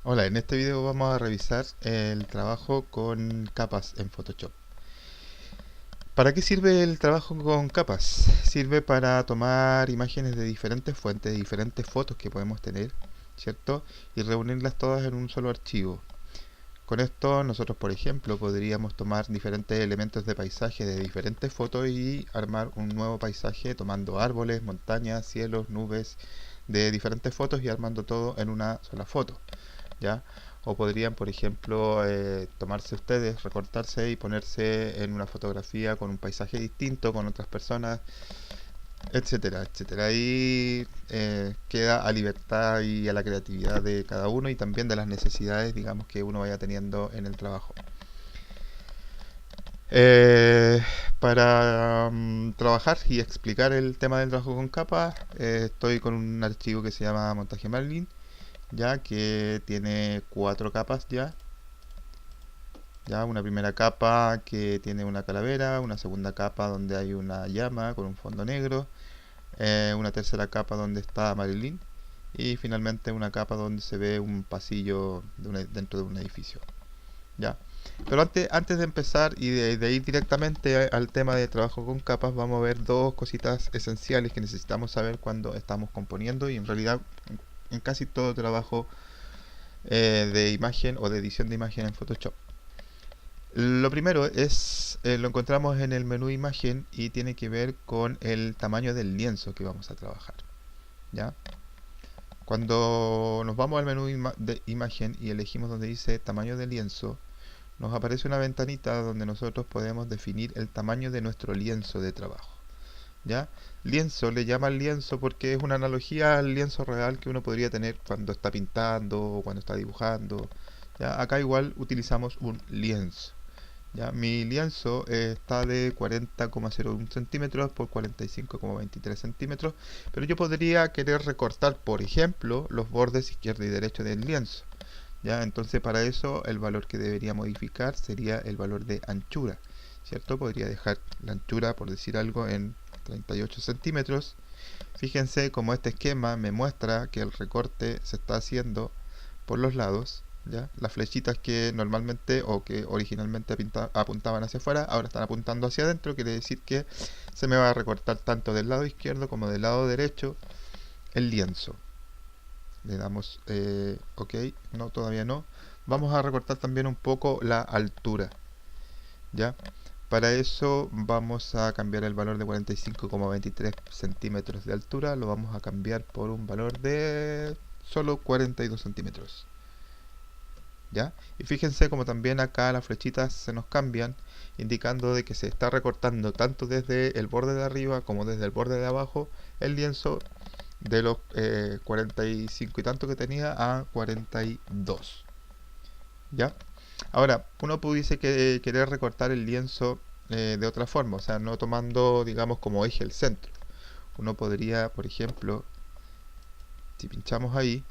Hola, en este video vamos a revisar el trabajo con capas en Photoshop. ¿Para qué sirve el trabajo con capas? Sirve para tomar imágenes de diferentes fuentes, de diferentes fotos que podemos tener, ¿cierto? Y reunirlas todas en un solo archivo. Con esto nosotros, por ejemplo, podríamos tomar diferentes elementos de paisaje de diferentes fotos y armar un nuevo paisaje tomando árboles, montañas, cielos, nubes de diferentes fotos y armando todo en una sola foto. ¿Ya? O podrían, por ejemplo, tomarse ustedes, recortarse y ponerse en una fotografía con un paisaje distinto, con otras personas, etcétera, etcétera. Ahí queda a libertad y a la creatividad de cada uno y también de las necesidades, digamos, que uno vaya teniendo en el trabajo. Eh, para trabajar y explicar el tema del trabajo con capas, estoy con un archivo que se llama Montaje Marlin, ya que tiene cuatro capas ya una primera capa que tiene una calavera, una segunda capa donde hay una llama con un fondo negro, una tercera capa donde está Marilyn y finalmente una capa donde se ve un pasillo dentro de un edificio. ¿Ya? Pero antes de empezar y de ir directamente al tema de trabajo con capas, vamos a ver dos cositas esenciales que necesitamos saber cuando estamos componiendo y en realidad en casi todo trabajo de imagen o de edición de imagen en Photoshop. Lo primero es, lo encontramos en el menú imagen y tiene que ver con el tamaño del lienzo que vamos a trabajar. ¿Ya? Cuando nos vamos al menú de imagen y elegimos donde dice tamaño de lienzo, nos aparece una ventanita donde nosotros podemos definir el tamaño de nuestro lienzo de trabajo. ¿Ya? Lienzo le llaman lienzo porque es una analogía al lienzo real que uno podría tener cuando está pintando o cuando está dibujando. ¿Ya? Acá igual utilizamos un lienzo. Ya, mi lienzo está de 40,01 centímetros por 45,23 centímetros, pero yo podría querer recortar, por ejemplo, los bordes izquierdo y derecho del lienzo. Ya, entonces para eso el valor que debería modificar sería el valor de anchura, ¿cierto? Podría dejar la anchura, por decir algo, en 38 centímetros. Fíjense cómo este esquema me muestra que el recorte se está haciendo por los lados, ¿ya? Las flechitas que normalmente o que originalmente apuntaban hacia afuera, ahora están apuntando hacia adentro, quiere decir que se me va a recortar tanto del lado izquierdo como del lado derecho el lienzo. Le damos OK, no, todavía no. Vamos a recortar también un poco la altura, ¿ya? Para eso vamos a cambiar el valor de 45,23 centímetros de altura, lo vamos a cambiar por un valor de solo 42 centímetros. ¿Ya? Y fíjense como también acá las flechitas se nos cambian, indicando de que se está recortando tanto desde el borde de arriba como desde el borde de abajo el lienzo de los 45 y tanto que tenía a 42. ¿Ya? Ahora, uno pudiese querer recortar el lienzo de otra forma, o sea, no tomando, digamos, como eje el centro. Uno podría, por ejemplo, si pinchamos ahí,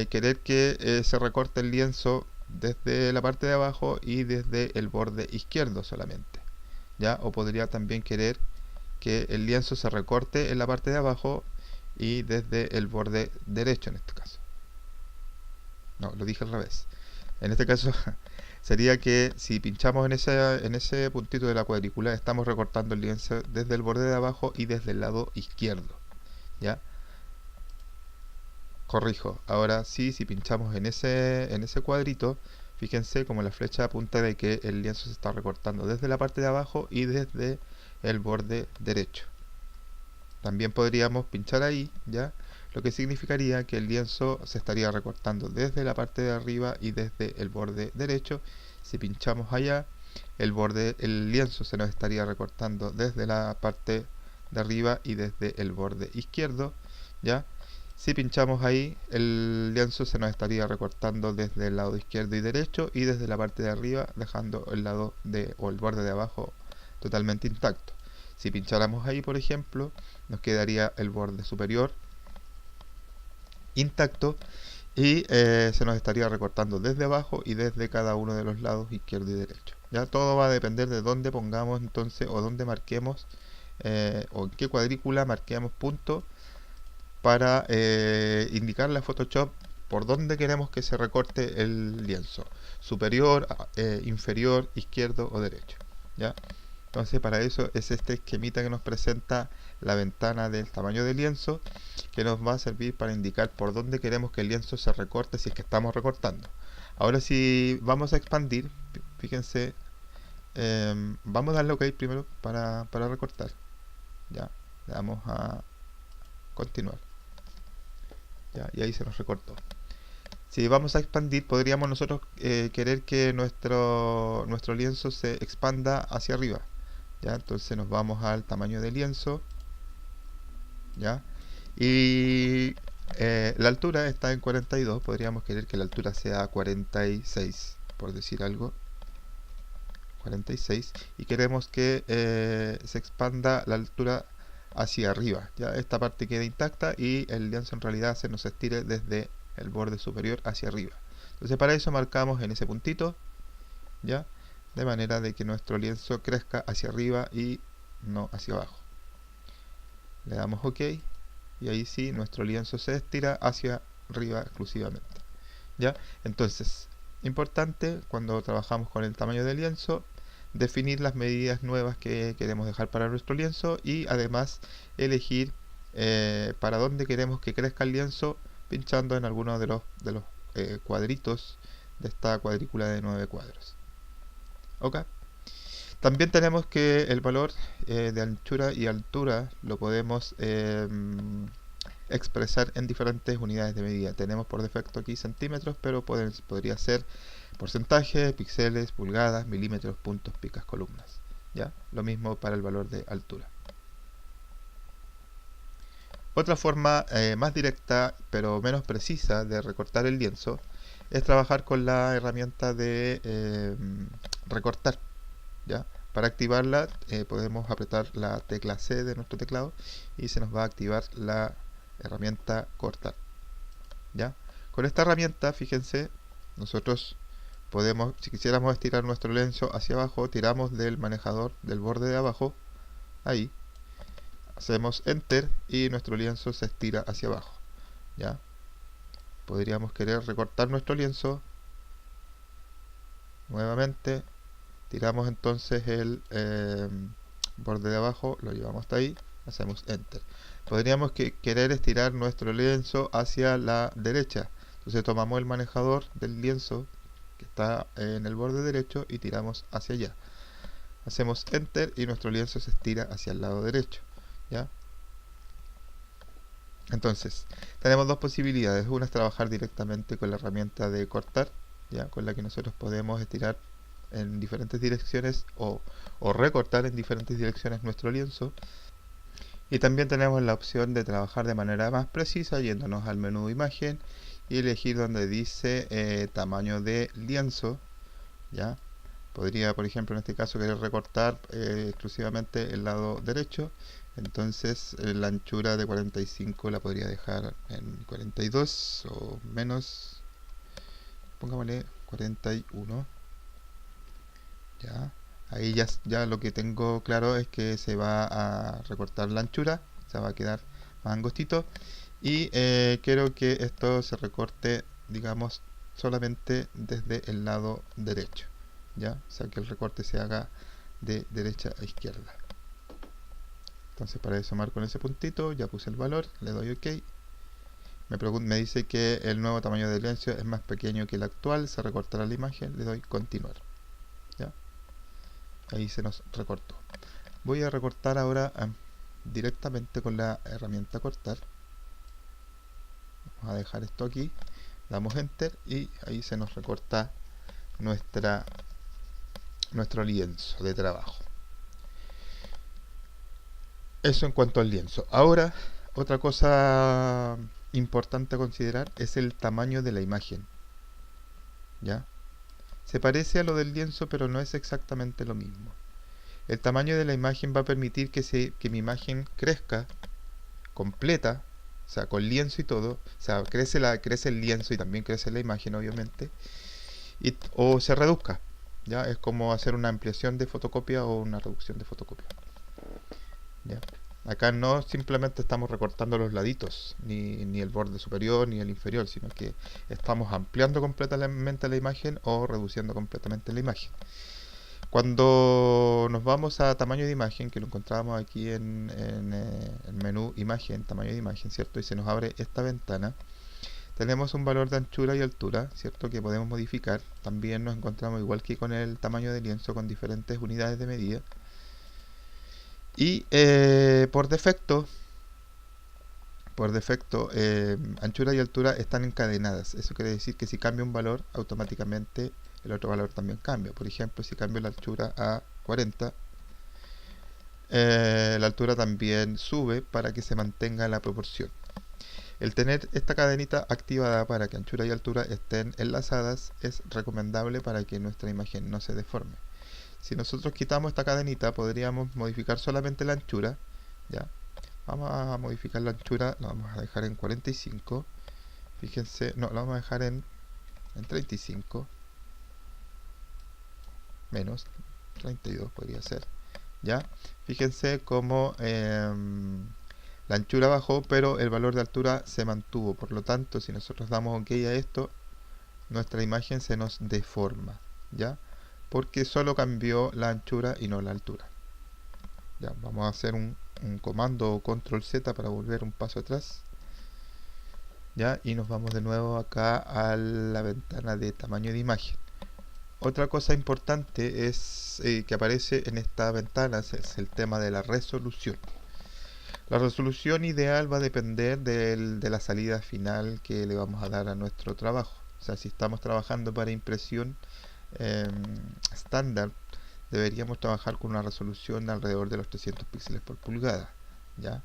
querer que se recorte el lienzo desde la parte de abajo y desde el borde izquierdo solamente, ¿ya? O podría también querer que el lienzo se recorte en la parte de abajo y desde el borde derecho en este caso. No, lo dije al revés. En este caso sería que si pinchamos en ese puntito de la cuadrícula, estamos recortando el lienzo desde el borde de abajo y desde el lado izquierdo, ¿ya? Corrijo, ahora sí, si pinchamos en ese cuadrito, fíjense como la flecha apunta de que el lienzo se está recortando desde la parte de abajo y desde el borde derecho. También podríamos pinchar ahí, ¿ya? Lo que significaría que el lienzo se estaría recortando desde la parte de arriba y desde el borde derecho. Si pinchamos allá, el lienzo se nos estaría recortando desde la parte de arriba y desde el borde izquierdo, ¿ya? Si pinchamos ahí, el lienzo se nos estaría recortando desde el lado izquierdo y derecho y desde la parte de arriba, dejando el lado o el borde de abajo totalmente intacto. Si pincháramos ahí, por ejemplo, nos quedaría el borde superior intacto y se nos estaría recortando desde abajo y desde cada uno de los lados izquierdo y derecho. Ya todo va a depender de dónde pongamos entonces o dónde marquemos o en qué cuadrícula marquemos punto para indicarle a Photoshop por dónde queremos que se recorte el lienzo, superior, inferior, izquierdo o derecho, ¿ya? Entonces para eso es este esquemita que nos presenta la ventana del tamaño del lienzo, que nos va a servir para indicar por dónde queremos que el lienzo se recorte si es que estamos recortando. Ahora si vamos a expandir, fíjense, vamos a darle OK primero para recortar. Ya, le damos a continuar. Ya, y ahí se nos recortó. Si vamos a expandir, podríamos nosotros querer que nuestro lienzo se expanda hacia arriba. ¿Ya? Entonces nos vamos al tamaño del lienzo. ¿Ya? Y la altura está en 42. Podríamos querer que la altura sea 46, por decir algo. 46. Y queremos que se expanda la altura hacia arriba. ¿Ya? Esta parte queda intacta y el lienzo en realidad se nos estire desde el borde superior hacia arriba. Entonces para eso marcamos en ese puntito, ¿ya? De manera de que nuestro lienzo crezca hacia arriba y no hacia abajo. Le damos OK y ahí sí nuestro lienzo se estira hacia arriba exclusivamente, ¿ya? Entonces, importante cuando trabajamos con el tamaño del lienzo, definir las medidas nuevas que queremos dejar para nuestro lienzo y además elegir para dónde queremos que crezca el lienzo, pinchando en alguno de los cuadritos de esta cuadrícula de 9 cuadros. ¿Ok? También tenemos que el valor de anchura y altura lo podemos expresar en diferentes unidades de medida. Tenemos por defecto aquí centímetros, pero podría ser porcentaje, píxeles, pulgadas, milímetros, puntos, picas, columnas. ¿Ya? Lo mismo para el valor de altura. Otra forma más directa pero menos precisa de recortar el lienzo es trabajar con la herramienta de recortar, ¿ya? Para activarla podemos apretar la tecla C de nuestro teclado y se nos va a activar la herramienta cortar, ¿ya? Con esta herramienta, fíjense, nosotros podemos, si quisiéramos estirar nuestro lienzo hacia abajo, tiramos del manejador del borde de abajo, ahí, hacemos Enter y nuestro lienzo se estira hacia abajo, ¿ya? Podríamos querer recortar nuestro lienzo, nuevamente, tiramos entonces el borde de abajo, lo llevamos hasta ahí, hacemos Enter. Podríamos querer estirar nuestro lienzo hacia la derecha, entonces tomamos el manejador del lienzo que está en el borde derecho y tiramos hacia allá. Hacemos Enter y nuestro lienzo se estira hacia el lado derecho, ¿ya? Entonces, tenemos dos posibilidades. Una es trabajar directamente con la herramienta de cortar, ¿ya? Con la que nosotros podemos estirar en diferentes direcciones o recortar en diferentes direcciones nuestro lienzo. Y también tenemos la opción de trabajar de manera más precisa yéndonos al menú imagen y elegir donde dice tamaño de lienzo, ¿ya? Podría, por ejemplo, en este caso querer recortar exclusivamente el lado derecho. Entonces la anchura de 45 la podría dejar en 42 o menos, pongámosle 41. Ya, ahí ya lo que tengo claro es que se va a recortar la anchura, se va a quedar más angostito y quiero que esto se recorte, digamos, solamente desde el lado derecho, ya, o sea que el recorte se haga de derecha a izquierda. Entonces para eso marco en ese puntito, ya puse el valor, le doy OK. Me dice que el nuevo tamaño del lienzo es más pequeño que el actual, se recortará la imagen, le doy continuar. ¿Ya? Ahí se nos recortó. Voy a recortar ahora directamente con la herramienta cortar. Vamos a dejar esto aquí, damos Enter y ahí se nos recorta nuestro lienzo de trabajo. Eso en cuanto al lienzo. Ahora, otra cosa importante a considerar es el tamaño de la imagen. ¿Ya? Se parece a lo del lienzo, pero no es exactamente lo mismo. El tamaño de la imagen va a permitir que mi imagen crezca completa, o sea, con lienzo y todo. O sea, crece el lienzo y también crece la imagen, obviamente. O se reduzca. ¿Ya? Es como hacer una ampliación de fotocopia o una reducción de fotocopia. ¿Ya? Acá no simplemente estamos recortando los laditos, ni el borde superior ni el inferior, sino que estamos ampliando completamente la imagen o reduciendo completamente la imagen. Cuando nos vamos a tamaño de imagen, que lo encontramos aquí en el menú imagen, tamaño de imagen, ¿cierto? Y se nos abre esta ventana. Tenemos un valor de anchura y altura, ¿cierto? Que podemos modificar. También nos encontramos igual que con el tamaño de lienzo con diferentes unidades de medida. Y por defecto, anchura y altura están encadenadas. Eso quiere decir que si cambio un valor, automáticamente el otro valor también cambia. Por ejemplo, si cambio la altura a 40, la altura también sube para que se mantenga la proporción. El tener esta cadenita activada para que anchura y altura estén enlazadas es recomendable para que nuestra imagen no se deforme. Si nosotros quitamos esta cadenita, podríamos modificar solamente la anchura, ¿ya? Vamos a modificar la anchura, la vamos a dejar en 45. Fíjense, no, la vamos a dejar en 35. Menos 32 podría ser, ¿ya? Fíjense cómo la anchura bajó, pero el valor de altura se mantuvo. Por lo tanto, si nosotros damos OK a esto, nuestra imagen se nos deforma, ¿ya? Porque solo cambió la anchura y no la altura. Ya, vamos a hacer un comando control Z para volver un paso atrás. Ya, y nos vamos de nuevo acá a la ventana de tamaño de imagen. Otra cosa importante es que aparece en esta ventana es el tema de la resolución. La resolución ideal va a depender de la salida final que le vamos a dar a nuestro trabajo. O sea, si estamos trabajando para impresión estándar, deberíamos trabajar con una resolución de alrededor de los 300 píxeles por pulgada, ¿ya?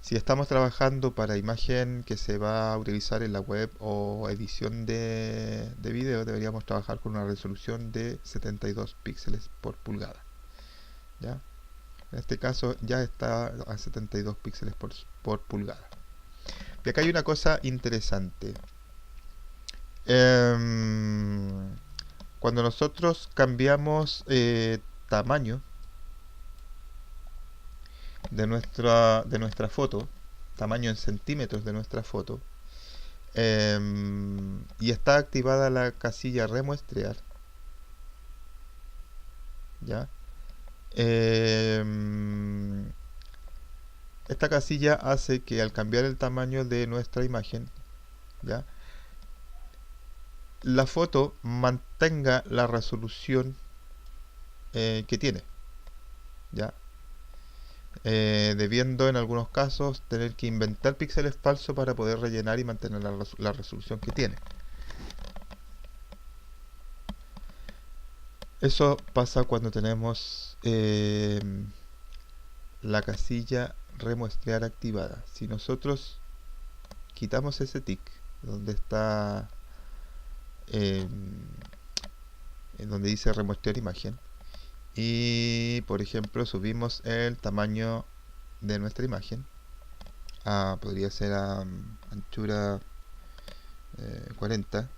Si estamos trabajando para imagen que se va a utilizar en la web o edición de video, deberíamos trabajar con una resolución de 72 píxeles por pulgada, ¿ya? En este caso ya está a 72 píxeles por pulgada. Y acá hay una cosa interesante. Cuando nosotros cambiamos tamaño de nuestra foto, tamaño en centímetros de nuestra foto, y está activada la casilla remuestrear, ¿ya? Esta casilla hace que al cambiar el tamaño de nuestra imagen, ¿ya?, la foto mantenga la resolución que tiene, ¿ya? Debiendo en algunos casos tener que inventar píxeles falsos para poder rellenar y mantener la resolución que tiene. Eso pasa cuando tenemos la casilla remuestrear activada. Si nosotros quitamos ese tick donde está donde dice remuestrear imagen y por ejemplo subimos el tamaño de nuestra imagen podría ser a anchura 40,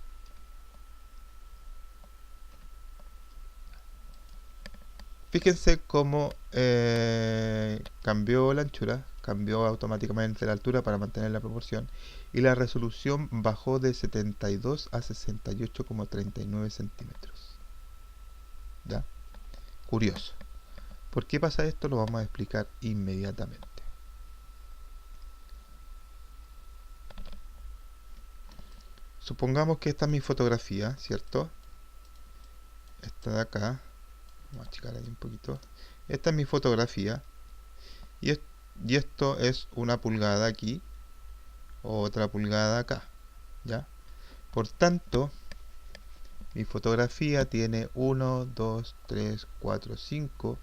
fíjense cómo cambió la anchura, cambió automáticamente la altura para mantener la proporción y la resolución bajó de 72 a 68,39 centímetros. ¿Ya? Curioso. ¿Por qué pasa esto? Lo vamos a explicar inmediatamente. Supongamos que esta es mi fotografía, ¿cierto? Esta de acá. Vamos a achicar ahí un poquito. Esta es mi fotografía. Y esto es una pulgada aquí. Otra pulgada acá. ¿Ya? Por tanto, mi fotografía tiene 1, 2, 3, 4, 5.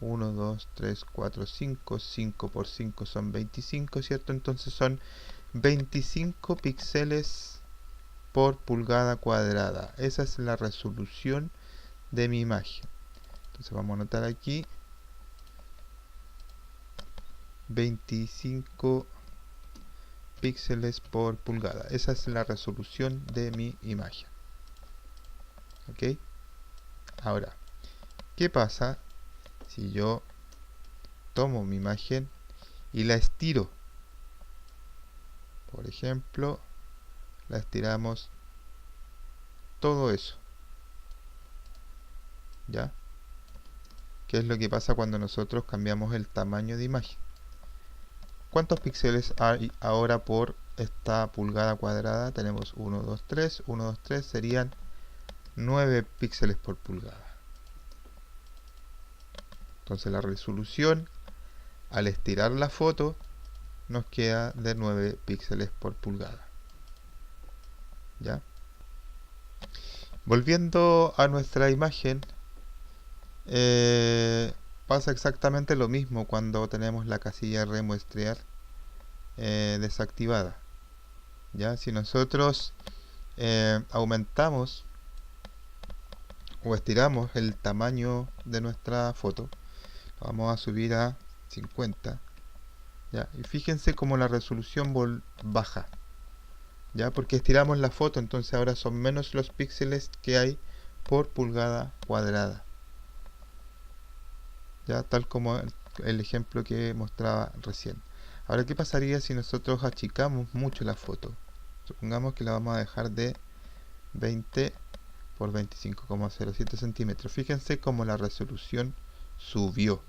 1, 2, 3, 4, 5. 5 por 5 son 25, ¿cierto? Entonces son 25 píxeles por pulgada cuadrada. Esa es la resolución de mi imagen. Entonces vamos a anotar aquí 25 píxeles por pulgada. Esa es la resolución de mi imagen. ¿Ok? Ahora, ¿qué pasa si yo tomo mi imagen y la estiro. Por ejemplo, la estiramos todo eso. ¿Ya? ¿Qué es lo que pasa cuando nosotros cambiamos el tamaño de imagen? ¿Cuántos píxeles hay ahora por esta pulgada cuadrada? Tenemos 1, 2, 3. 1, 2, 3 serían 9 píxeles por pulgada. Entonces la resolución al estirar la foto nos queda de 9 píxeles por pulgada. ¿Ya? Volviendo a nuestra imagen, pasa exactamente lo mismo cuando tenemos la casilla remuestrear desactivada. ¿Ya? Si nosotros aumentamos o estiramos el tamaño de nuestra foto, vamos a subir a 50. ¿Ya? Y fíjense cómo la resolución baja, ¿ya? Porque estiramos la foto, entonces ahora son menos los píxeles que hay por pulgada cuadrada, ¿ya? Tal como el ejemplo que mostraba recién. Ahora, ¿qué pasaría si nosotros achicamos mucho la foto? Supongamos que la vamos a dejar de 20 por 25,07 centímetros. Fíjense cómo la resolución subió.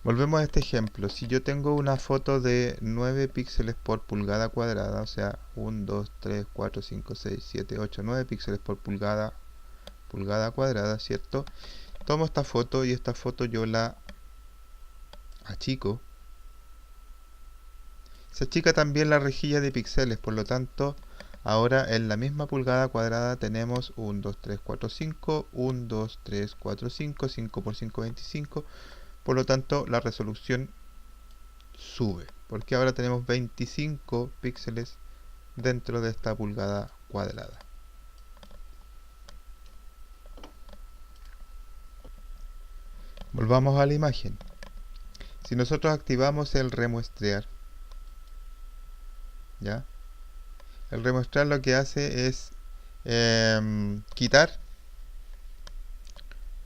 Volvemos a este ejemplo. Si yo tengo una foto de 9 píxeles por pulgada cuadrada, o sea, 1, 2, 3, 4, 5, 6, 7, 8, 9 píxeles por pulgada cuadrada, ¿cierto? Tomo esta foto y esta foto yo la achico. Se achica también la rejilla de píxeles, por lo tanto, ahora en la misma pulgada cuadrada tenemos 1, 2, 3, 4, 5, 1, 2, 3, 4, 5, 5 por 5, 25. Por lo tanto, la resolución sube, porque ahora tenemos 25 píxeles dentro de esta pulgada cuadrada. Volvamos a la imagen. Si nosotros activamos el remuestrear, ¿ya? El remuestrear lo que hace es quitar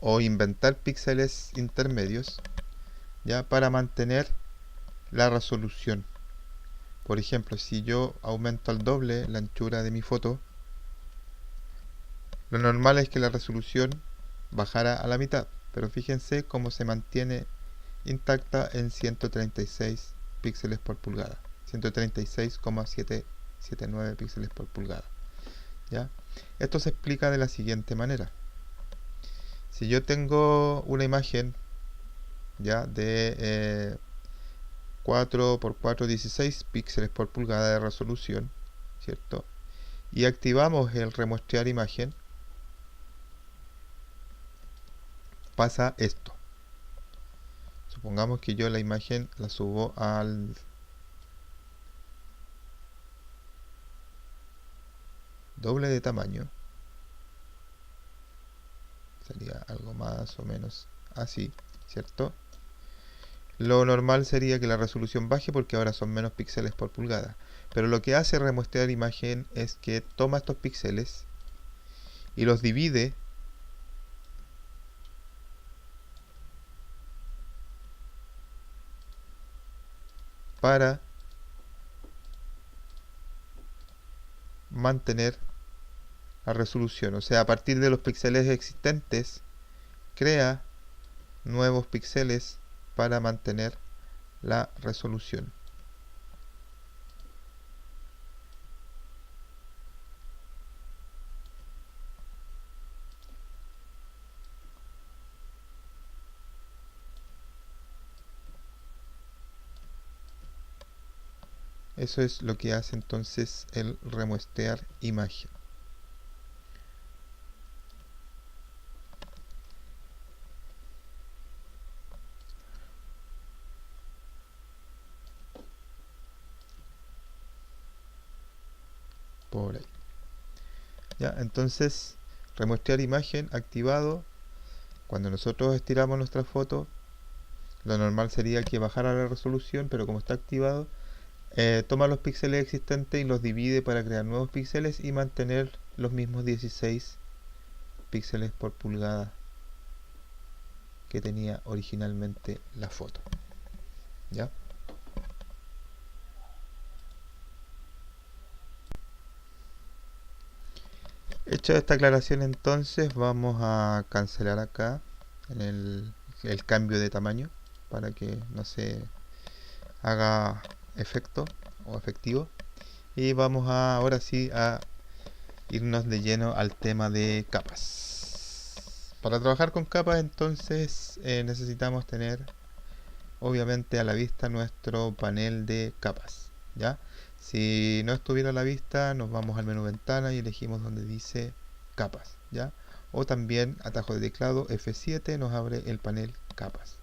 o inventar píxeles intermedios, ¿ya? Para mantener la resolución. Por ejemplo, si yo aumento al doble la anchura de mi foto, lo normal es que la resolución bajara a la mitad, pero fíjense cómo se mantiene intacta en 136 píxeles por pulgada, 136,779 píxeles por pulgada. ¿Ya? Esto se explica de la siguiente manera. Si yo tengo una imagen, ¿ya?, de 4 por 4, 16 píxeles por pulgada de resolución, ¿cierto? Y activamos el remuestrear imagen, pasa esto. Supongamos que yo la imagen la subo al doble de tamaño. Sería algo más o menos así, ¿cierto? Lo normal sería que la resolución baje porque ahora son menos píxeles por pulgada. Pero lo que hace remuestrear imagen es que toma estos píxeles y los divide para mantener la resolución. O sea, a partir de los píxeles existentes, crea nuevos píxeles para mantener la resolución. Eso es lo que hace entonces el remuestrear imagen. Por ahí. Ya, entonces, remuestrear imagen activado. Cuando nosotros estiramos nuestra foto, lo normal sería que bajara la resolución, pero como está activado, toma los píxeles existentes y los divide para crear nuevos píxeles y mantener los mismos 16 píxeles por pulgada que tenía originalmente la foto. ¿Ya? Hecha esta aclaración, entonces vamos a cancelar acá en el cambio de tamaño para que no se haga efecto o efectivo, y vamos ahora sí a irnos de lleno al tema de capas. Para trabajar con capas, entonces necesitamos tener obviamente a la vista nuestro panel de capas, ¿ya? Si no estuviera a la vista, nos vamos al menú ventana y elegimos donde dice capas, ¿ya? O también atajo de teclado F7 nos abre el panel capas.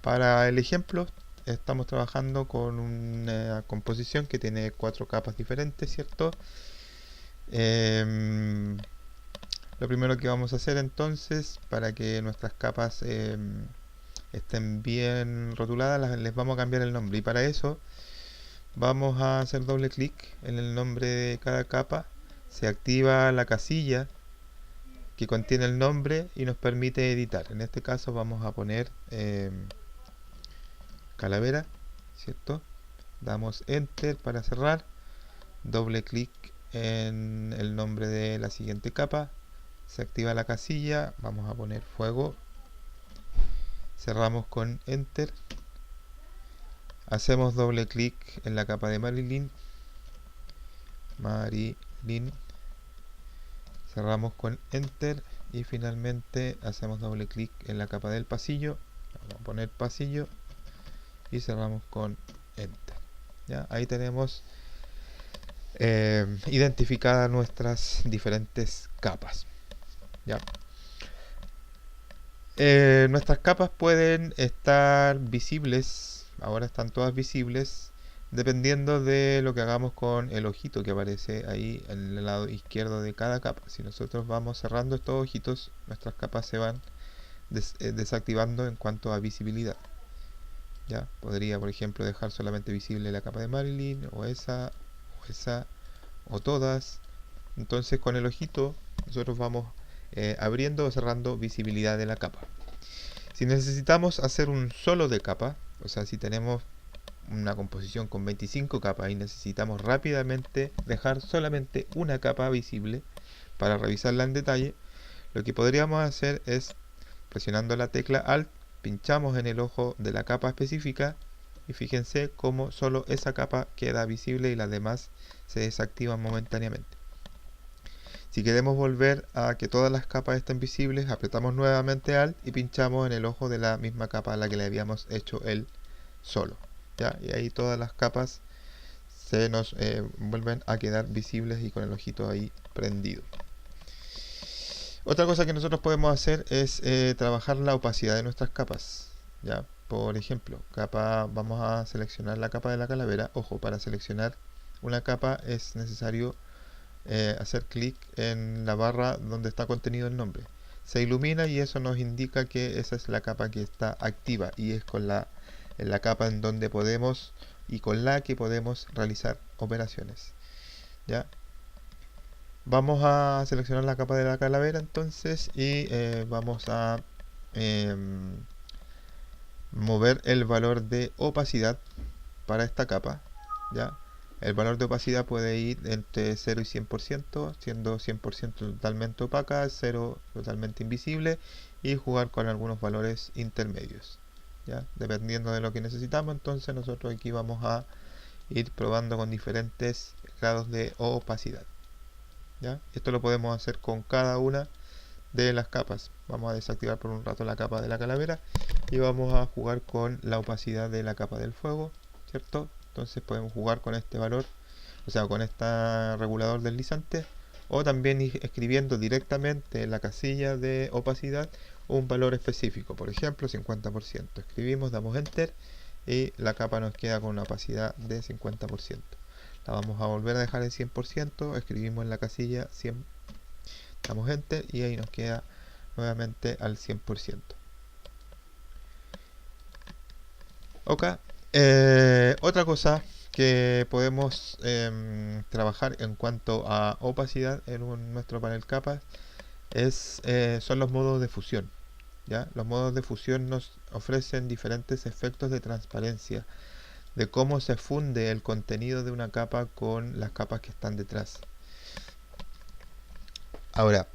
Para el ejemplo, estamos trabajando con una composición que tiene 4 capas diferentes, ¿cierto? Lo primero que vamos a hacer entonces, para que nuestras capas estén bien rotuladas, les vamos a cambiar el nombre, y para eso vamos a hacer doble clic en el nombre de cada capa. Se activa la casilla que contiene el nombre y nos permite editar. En este caso vamos a poner calavera, ¿cierto? Damos enter para cerrar, doble clic en el nombre de la siguiente capa, se activa la casilla, vamos a poner fuego, cerramos con enter, hacemos doble clic en la capa de Marilyn, cerramos con enter y finalmente hacemos doble clic en la capa del pasillo, vamos a poner pasillo y cerramos con enter. ¿Ya? Ahí tenemos identificadas nuestras diferentes capas. ¿Ya? Nuestras capas pueden estar visibles, ahora están todas visibles, dependiendo de lo que hagamos con el ojito que aparece ahí en el lado izquierdo de cada capa. Si nosotros vamos cerrando estos ojitos, nuestras capas se van desactivando en cuanto a visibilidad. Ya, podría por ejemplo dejar solamente visible la capa de Marilyn, o esa, o todas. Entonces con el ojito nosotros vamos abriendo o cerrando visibilidad de la capa. Si necesitamos hacer un solo de capa, o sea, si tenemos una composición con 25 capas y necesitamos rápidamente dejar solamente una capa visible para revisarla en detalle, lo que podríamos hacer es, presionando la tecla Alt, pinchamos en el ojo de la capa específica y fíjense cómo solo esa capa queda visible y las demás se desactivan momentáneamente. Si queremos volver a que todas las capas estén visibles, apretamos nuevamente Alt y pinchamos en el ojo de la misma capa a la que le habíamos hecho el solo. ¿Ya? Y ahí todas las capas se nos vuelven a quedar visibles y con el ojito ahí prendido. Otra cosa que nosotros podemos hacer es trabajar la opacidad de nuestras capas. ¿Ya? Por ejemplo, vamos a seleccionar la capa de la calavera. Ojo, para seleccionar una capa es necesario hacer clic en la barra donde está contenido el nombre. Se ilumina y eso nos indica que esa es la capa que está activa y es con la capa en donde podemos y con la que podemos realizar operaciones. ¿Ya? Vamos a seleccionar la capa de la calavera entonces y vamos a mover el valor de opacidad para esta capa. ¿Ya? El valor de opacidad puede ir entre 0 y 100%, siendo 100% totalmente opaca, 0 totalmente invisible, y jugar con algunos valores intermedios. ¿Ya? Dependiendo de lo que necesitamos, entonces nosotros aquí vamos a ir probando con diferentes grados de opacidad. ¿Ya? Esto lo podemos hacer con cada una de las capas. Vamos a desactivar por un rato la capa de la calavera y vamos a jugar con la opacidad de la capa del fuego, ¿cierto? Entonces podemos jugar con este valor, o sea, con este regulador deslizante, o también ir escribiendo directamente en la casilla de opacidad un valor específico, por ejemplo 50%. Escribimos, damos enter y la capa nos queda con una opacidad de 50%. La vamos a volver a dejar en 100%, escribimos en la casilla 100, damos enter y ahí nos queda nuevamente al 100%. Ok. Otra cosa que podemos trabajar en cuanto a opacidad en nuestro panel capas son los modos de fusión. ¿Ya? Los modos de fusión nos ofrecen diferentes efectos de transparencia, de cómo se funde el contenido de una capa con las capas que están detrás. Ahora,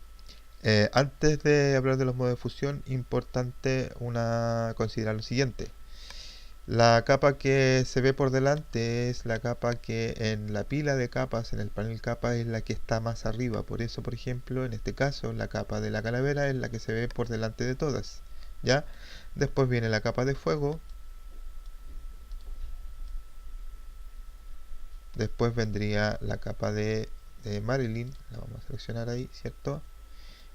antes de hablar de los modos de fusión, importante considerar lo siguiente. La capa que se ve por delante es la capa que en la pila de capas, en el panel capa, es la que está más arriba. Por eso, por ejemplo, en este caso, la capa de la calavera es la que se ve por delante de todas. ¿Ya? Después viene la capa de fuego. Después vendría la capa de Marilyn. La vamos a seleccionar ahí, ¿cierto?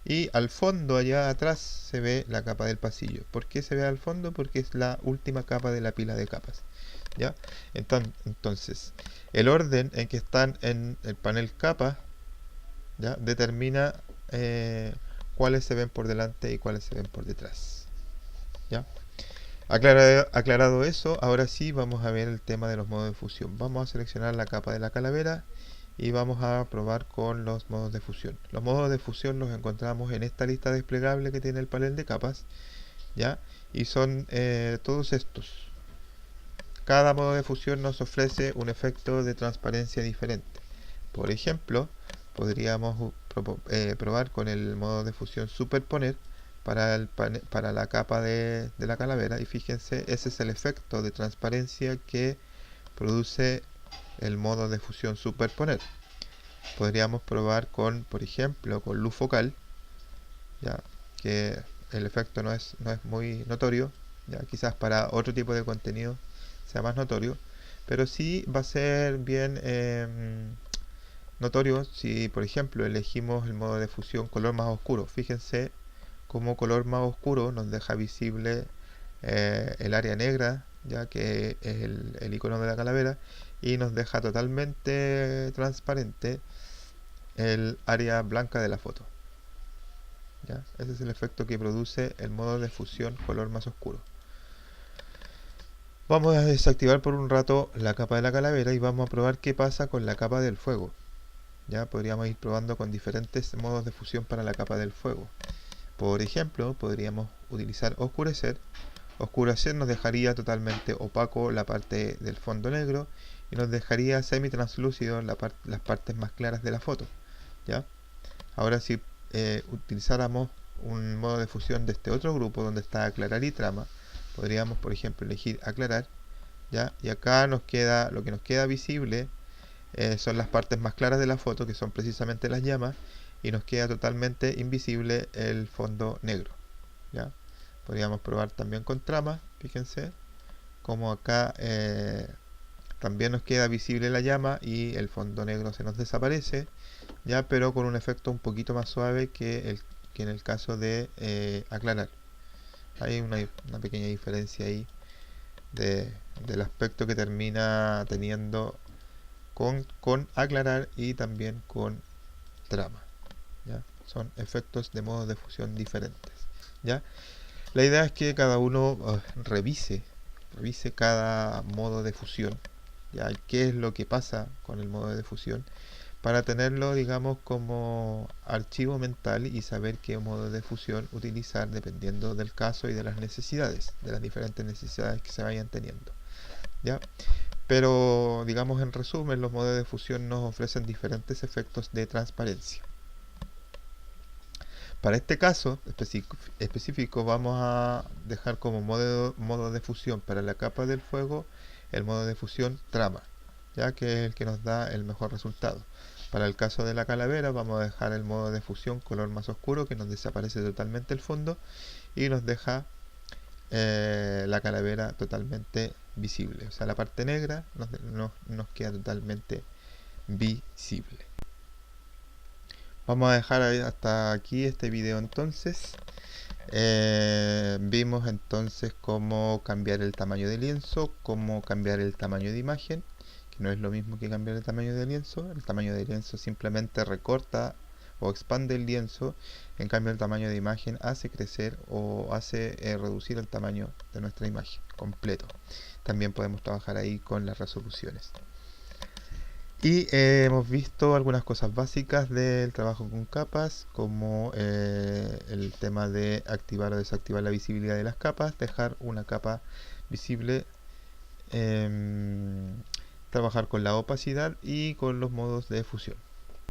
Y al fondo, allá atrás, se ve la capa del pasillo. ¿Por qué se ve al fondo? Porque es la última capa de la pila de capas. ¿Ya? Entonces, el orden en que están en el panel capa, ¿ya?, determina cuáles se ven por delante y cuáles se ven por detrás. ¿Ya? Aclarado eso, ahora sí vamos a ver el tema de los modos de fusión. Vamos a seleccionar la capa de la calavera y vamos a probar con los modos de fusión. Los modos de fusión los encontramos en esta lista desplegable que tiene el panel de capas, ¿ya? Y son todos estos. Cada modo de fusión nos ofrece un efecto de transparencia diferente. Por ejemplo, podríamos probar con el modo de fusión superponer para la capa de la calavera, y fíjense, ese es el efecto de transparencia que produce el modo de fusión superponer. Podríamos probar con, por ejemplo, con luz focal, ya que el efecto no es muy notorio, ya quizás para otro tipo de contenido sea más notorio, pero sí va a ser bien notorio si, por ejemplo, elegimos el modo de fusión color más oscuro. Fíjense como color más oscuro nos deja visible el área negra, ya que es el icono de la calavera, y nos deja totalmente transparente el área blanca de la foto. ¿Ya? Ese es el efecto que produce el modo de fusión color más oscuro. Vamos a desactivar por un rato la capa de la calavera y vamos a probar qué pasa con la capa del fuego. Ya podríamos ir probando con diferentes modos de fusión para la capa del fuego. Por ejemplo, podríamos utilizar oscurecer. Oscurecer nos dejaría totalmente opaco la parte del fondo negro y nos dejaría semi-translúcido las partes más claras de la foto. ¿Ya? Ahora, si utilizáramos un modo de fusión de este otro grupo donde está aclarar y trama, podríamos, por ejemplo, elegir aclarar, ¿ya? Y acá lo que nos queda visible son las partes más claras de la foto, que son precisamente las llamas, y nos queda totalmente invisible el fondo negro. ¿Ya? Podríamos probar también con trama, fíjense, como acá también nos queda visible la llama y el fondo negro se nos desaparece, ya, pero con un efecto un poquito más suave que en el caso de aclarar. Hay una pequeña diferencia ahí del aspecto que termina teniendo con aclarar y también con trama. ¿Ya? Son efectos de modos de fusión diferentes. ¿Ya? La idea es que cada uno revise cada modo de fusión, ¿ya? Qué es lo que pasa con el modo de fusión, para tenerlo, digamos, como archivo mental y saber qué modo de fusión utilizar dependiendo del caso y de las necesidades, de las diferentes necesidades que se vayan teniendo. ¿Ya? Pero, digamos, en resumen, los modos de fusión nos ofrecen diferentes efectos de transparencia. Para este caso específico vamos a dejar como modo de fusión para la capa del fuego el modo de fusión trama, ya que es el que nos da el mejor resultado. Para el caso de la calavera vamos a dejar el modo de fusión color más oscuro, que nos desaparece totalmente el fondo y nos deja la calavera totalmente visible. O sea, la parte negra nos queda totalmente visible. Vamos a dejar hasta aquí este video entonces. Vimos entonces cómo cambiar el tamaño de lienzo, cómo cambiar el tamaño de imagen, que no es lo mismo que cambiar el tamaño de lienzo. El tamaño de lienzo simplemente recorta o expande el lienzo, en cambio el tamaño de imagen hace crecer o hace reducir el tamaño de nuestra imagen completo. También podemos trabajar ahí con las resoluciones. Y hemos visto algunas cosas básicas del trabajo con capas, como el tema de activar o desactivar la visibilidad de las capas, dejar una capa visible, trabajar con la opacidad y con los modos de fusión.